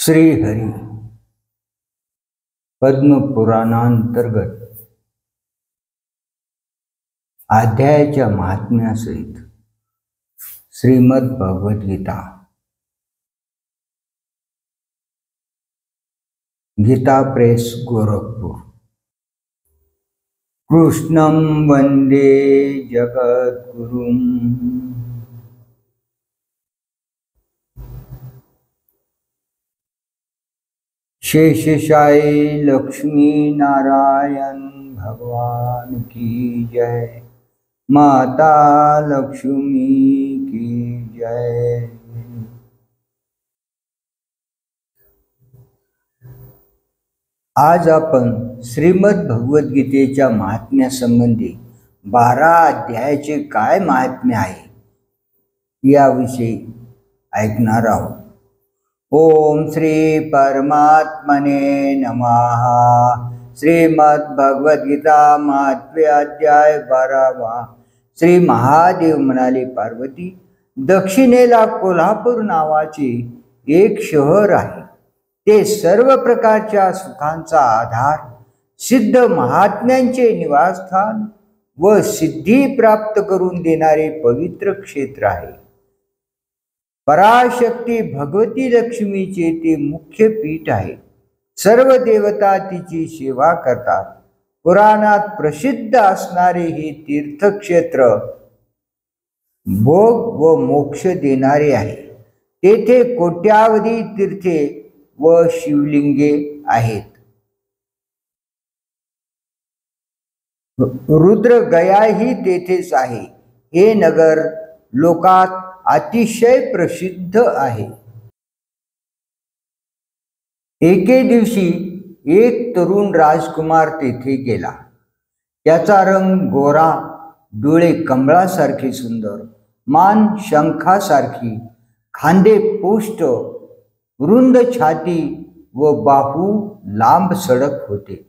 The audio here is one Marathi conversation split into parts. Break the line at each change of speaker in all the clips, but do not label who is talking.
श्रीहरी पद्मपुराणांतर्गत अध्यायाच्या महात्म्यासहित श्रीमद् भगवद गीता। गीता प्रेस गोरखपुर। कृष्णं वंदे जगद्गुरुं शेषशायी लक्ष्मी नारायण भगवान की जय। माता लक्ष्मी की जय। आज आपण श्रीमद् भगवद गीतेच्या महात्म्यासंबंधी 12 अध्यायाचे काय महात्म्य आहे याविषयी ऐकणार आहोत। ओम श्री परमात्मने नमः। श्रीमद् भगवद गीता महात्म्य अध्याय 12। श्री महादेव म्हणाले, पार्वती, दक्षिणेला कोल्हापूर नावाचे एक शहर आहे। ते सर्व प्रकारच्या सुखांचा आधार, सिद्ध महात्म्यांचे निवासस्थान व सिद्धी प्राप्त करून देणारे पवित्र क्षेत्र आहे। पराशक्ती भगवती लक्ष्मीचे ते मुख्य पीठ आहे। सर्व देवता तिची सेवा करतात। पुराणात प्रसिद्ध असणारे हे तीर्थक्षेत्र भोग व मोक्ष देणारे आहे। तेथे कोट्यावधी तीर्थे व शिवलिंगे आहेत। रुद्रगया ही तेथेच आहे। हे नगर लोकात अतिशय प्रसिद्ध आहे। एके दिवशी एक तरुण राजकुमार तेथे गेला। त्याचा रंग गोरा, डोळे कमळासारखे सुंदर, मान शंखासारखी, खांदे पुष्ट, रुंद छाती व बाहू लांब सडक होते।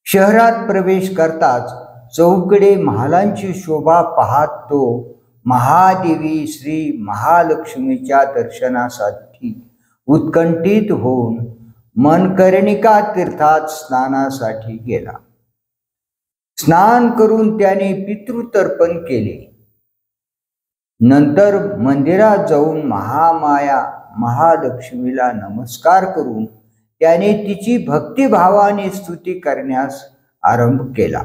शहरात प्रवेश करताच चौकडे महालांची शोभा पाहत तो महादेवी श्री महालक्ष्मीच्या दर्शनासाठी उत्कंठित होऊन मनकर्णिका तीर्थात स्नानासाठी गेला। स्नान करून त्याने पितृतर्पण केले। नंतर मंदिरात जाऊन महामाया महालक्ष्मीला नमस्कार करून त्याने तिची भक्तिभावाने स्तुती करण्यास आरंभ केला।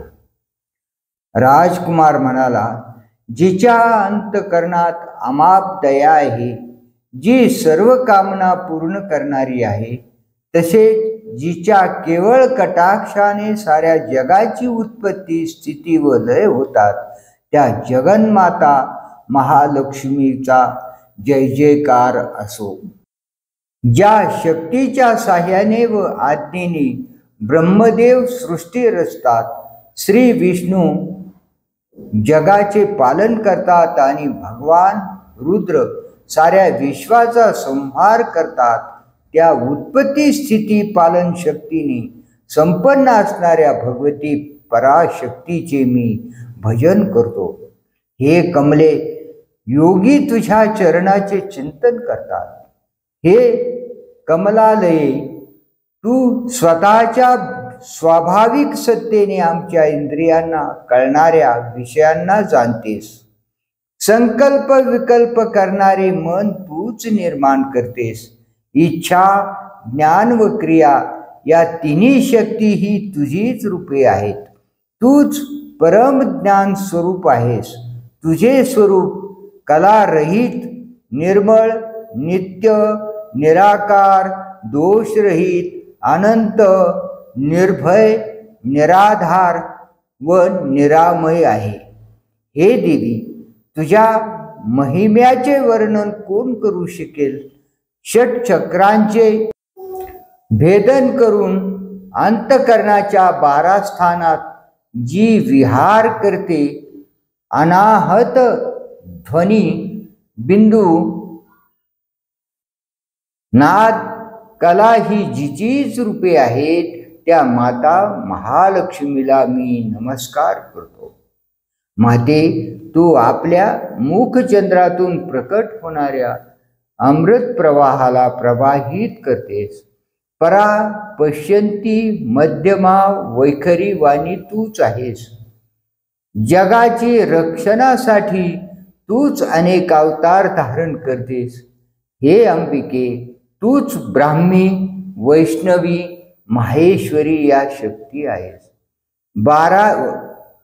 राजकुमार म्हणाला, जिच्या अंतकरणात अमाप दया आहे, जी सर्व कामना पूर्ण करणारी आहे, तसेच जिच्या केवळ कटाक्षाने साऱ्या जगाची उत्पत्ती, स्थिती व लय होतात, त्या जगन्माता महालक्ष्मीचा जय जयकार असो। ज्या शक्तीच्या साह्याने व आज्ञेने ब्रह्मदेव सृष्टी रचतात, श्री विष्णू जगाचे पालन करतात आणि भगवान रुद्र साऱ्या विश्वाचा संहार करतात, त्या उत्पत्ती स्थिती पालन शक्तीने संपन्न असणाऱ्या भगवती पराशक्तीचे मी भजन करतो। हे कमले, योगी तुझ्या चरणाचे चिंतन करतात। हे कमलालये, तू स्वतःच्या स्वाभाविक सत्तेने आमच्या इंद्रियांना कळणाऱ्या विषयांना जाणतेस। संकल्प विकल्प करणारे मन तूच निर्माण करतेस। इच्छा, ज्ञान व क्रिया या तिन्ही शक्ती ही तुझीच रूपे आहेत। तूच परम ज्ञान स्वरूप आहेस। तुझे स्वरूप कलारहित, निर्मळ, नित्य, निराकार, दोषरहित, अनंत, निर्भय, निराधार व निरामय आहे। हे देवी, तुझ्या महिम्याचे वर्णन कोण करू शकेल? षटचक्रांचे भेदन करून अंतकरणाच्या 12 स्थानात जी विहार करते, अनाहत ध्वनी, बिंदू, नाद, कला ही जिचीच रूपे आहेत, त्या माता महालक्ष्मीला मी नमस्कार करतो। माते, तू आपल्या मुखचंद्रातून प्रकट होणाऱ्या अमृत प्रवाहाला प्रवाहित करतेस. परा पश्यंती मध्यमा वैखरी वाणी तूच आहेस. जगाची रक्षणासाठी तूच अनेक अवतार धारण करतेस. हे अंबिके, तूच ब्राह्मी, वैष्णवी, माहेश्वरी या शक्ती आहेस.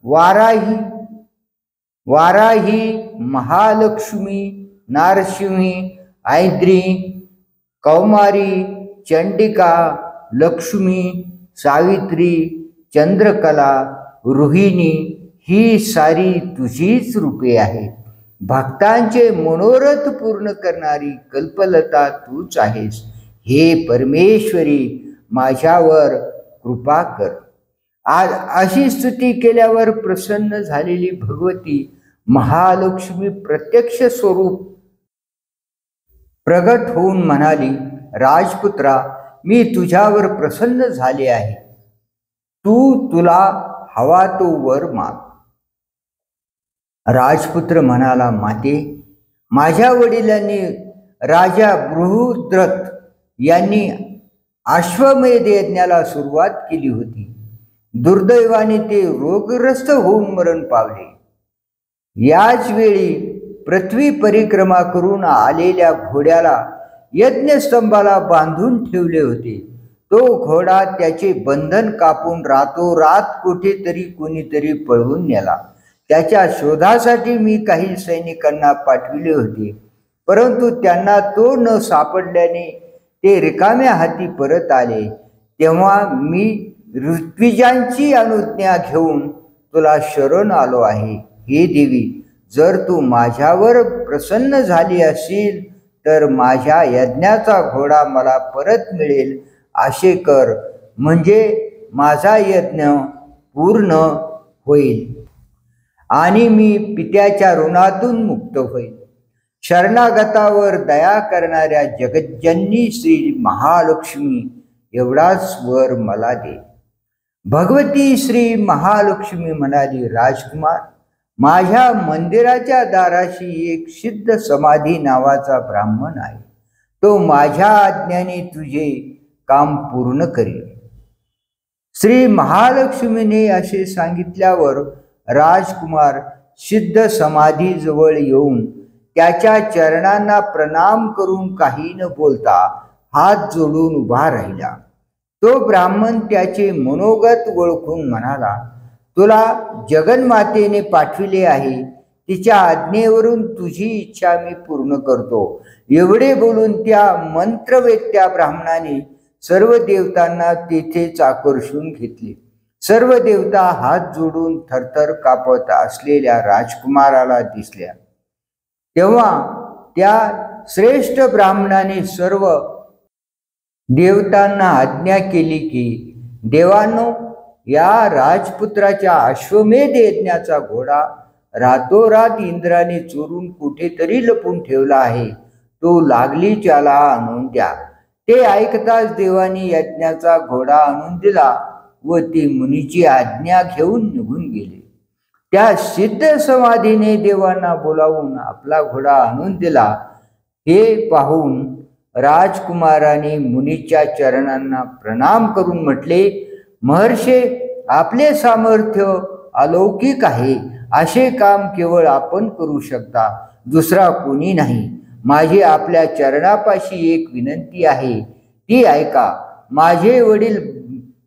वाराही वाराही, महालक्ष्मी, नारसिंही, ऐद्री, कौमारी, चंडिका, लक्ष्मी, सावित्री, चंद्रकला, रोहिणी ही सारी तुझीच रूपे आहेत. भक्तांचे मनोरथ पूर्ण करणारी कल्पलता तूच आहेस. हे परमेश्वरी, माझ्यावर कृपा कर. आज अशी स्तुती केल्यावर प्रसन्न झालेली भगवती महालक्ष्मी प्रत्यक्ष स्वरूप प्रगट होऊन म्हणाली, राजपुत्रा, मी तुझ्यावर प्रसन्न झाले आहे. तुला हवा तो वर माग. राजपुत्र म्हणाला, माते, माझ्या वडिलांनी राजा बृहद्रथ यांनी अश्वमेध यज्ञाला सुरुवात केली होती. दुर्दैवाने ते रोगग्रस्त होऊन मरण पावले. याच वेळी पृथ्वी परिक्रमा करून आलेल्या घोड्याला यज्ञस्तंभाला बांधून ठेवले होते. तो घोडा त्याचे बंधन कापून रातोरात कुठेतरी कोणीतरी पळवून नेला. त्याच्या शोधासाठी मी काही सैनिकांना पाठविले होते, परंतु त्यांना तो न सापडल्याने ते रिकाम्या हाती परत आले. तेव्हा मी ऋत्विजांची अनुज्ञा घेऊन तुला शरण आलो आहे. हे देवी, जर तू माझ्यावर प्रसन्न झाली असेल तर माझ्या यज्ञाचा घोडा मला परत मिळेल असे कर, म्हणजे माझा यज्ञ पूर्ण होईल आणि मी पित्याच्या ऋणातून मुक्त होईल. शरणागतावर दया करणाऱ्या जगज्जननी श्री महालक्ष्मी एवढाच वर मला दे. भगवती श्री महालक्ष्मी म्हणाली, राजकुमार, माझ्या मंदिराच्या दाराशी एक सिद्ध समाधी नावाचा ब्राह्मण आहे. तो माझ्या आज्ञेने तुझे काम पूर्ण करेल. श्री महालक्ष्मीने असे सांगितल्यावर राजकुमार सिद्ध समाधीजवळ येऊन त्याच्या चरणांना प्रणाम करून काही न बोलता हात जोडून उभा राहिला. तो ब्राह्मण त्याचे मनोगत ओळखून म्हणाला, तुला जगन्मातेने पाठविले आहे. तिच्या आज्ञेवरून तुझी इच्छा मी पूर्ण करतो. एवढे बोलून त्या मंत्रवेत्या ब्राह्मणाने सर्व देवतांना तेथेच आकर्षून घेतले. सर्व देवता हात जोडून थरथर कापत असलेल्या राजकुमाराला दिसल्या. तेव्हा त्या श्रेष्ठ ब्राह्मणाने सर्व देवतांना आज्ञा केली की, देवांनो, या राजपुत्राच्या अश्वमेध यज्ञाचा घोडा रातोरात इंद्राने चोरून कुठेतरी लपून ठेवला आहे. तो लागली त्याला आणून द्या. ते ऐकताच देवानी यज्ञाचा घोडा आणून दिला व ती मुनीची आज्ञा घेऊन निघून गेले. त्या सिद्ध समाधीने देवांना बोलावून आपला घोडा आणून दिला. हे पाहून राजकुमाराने मुनीच्या चरणांना प्रणाम करून म्हटले, महर्षे, आपले सामर्थ्य अलौकिक आहे. असे काम केवळ आपण करू शकता, दुसरा कोणी नाही. माझी आपल्या चरणापाशी एक विनंती आहे, ती ऐका. माझे वडील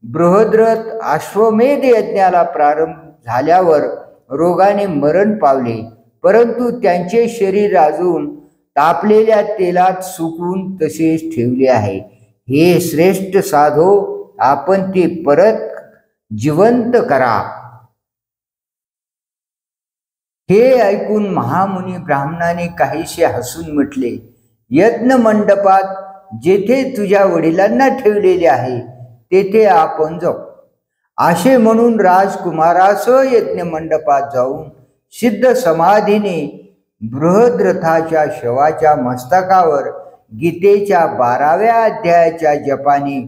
बृहद्रथ अश्वमेध यज्ञाला प्रारंभ झाल्यावर रोगाने मरण पावले, परंतु त्यांचे शरीर अजून तापलेल्या तेलात सुकवून तसेच ठेवले आहे. हे श्रेष्ठ साधो, आपण ते परत जिवंत करा. हे ऐकून महामुनी ब्राह्मणाने काहीसे हसून म्हटले, यज्ञ मंडपात जेथे तुझ्या वडिलांना ठेवलेले आहे तेथे आपण जाऊ. असे म्हणून राजकुमारासह यज्ञ मंडपात जाऊन सिद्ध समाधीने बृहद्रथाच्या शवाच्या मस्तकावर गीतेच्या 12व्या अध्यायाच्या जपाने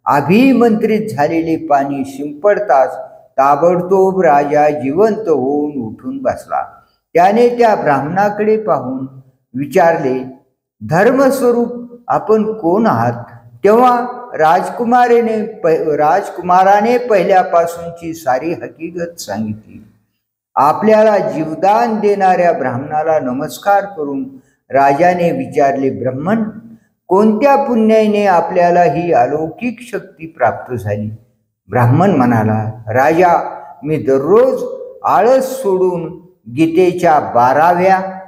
अभिमंत्रित झालेले पाणी शिंपडताच ताबडतोब राजा जिवंत होऊन उठून बसला. त्याने त्या ब्राह्मणाकडे पाहून विचारले, धर्मस्वरूप आपण कोण आहात, तेव्हा राजकुमाराने पहिल्यापासूनची सारी हकीकत सांगितली. आपल्याला जीवदान देणाऱ्या ब्राह्मणाला नमस्कार करून राजाने विचारले, ब्राह्मण, कोणत्या पुण्याने आपल्याला ही अलौकिक शक्ती प्राप्त झाली? ब्राह्मण म्हणाला, राजा, मी दररोज आळस सोडून गीतेच्या 12व्या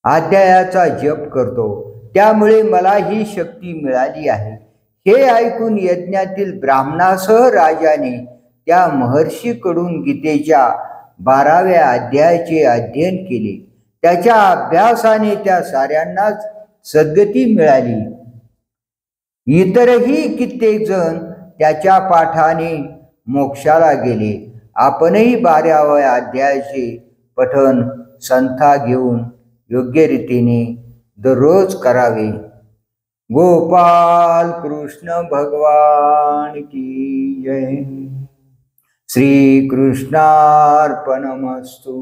अध्यायाचा जप करतो, त्यामुळे मला ही शक्ती मिळाली आहे. हे ऐकून यज्ञातील ब्राह्मणासह राजाने त्या महर्षीकडून गीतेच्या 12व्या अध्यायाचे अध्ययन केले. त्याच्या अभ्यासाने त्या साऱ्यांनाच सद्गती मिळाली. इतरही कित्येक जण त्याच्या पाठाने मोक्षाला गेले. आपणही 12व्या अध्यायाचे पठण संथा घेऊन योग्य रीतीने दररोज करावे. गोपाल कृष्ण भगवान की जय. श्री कृष्णार्पणमस्तु.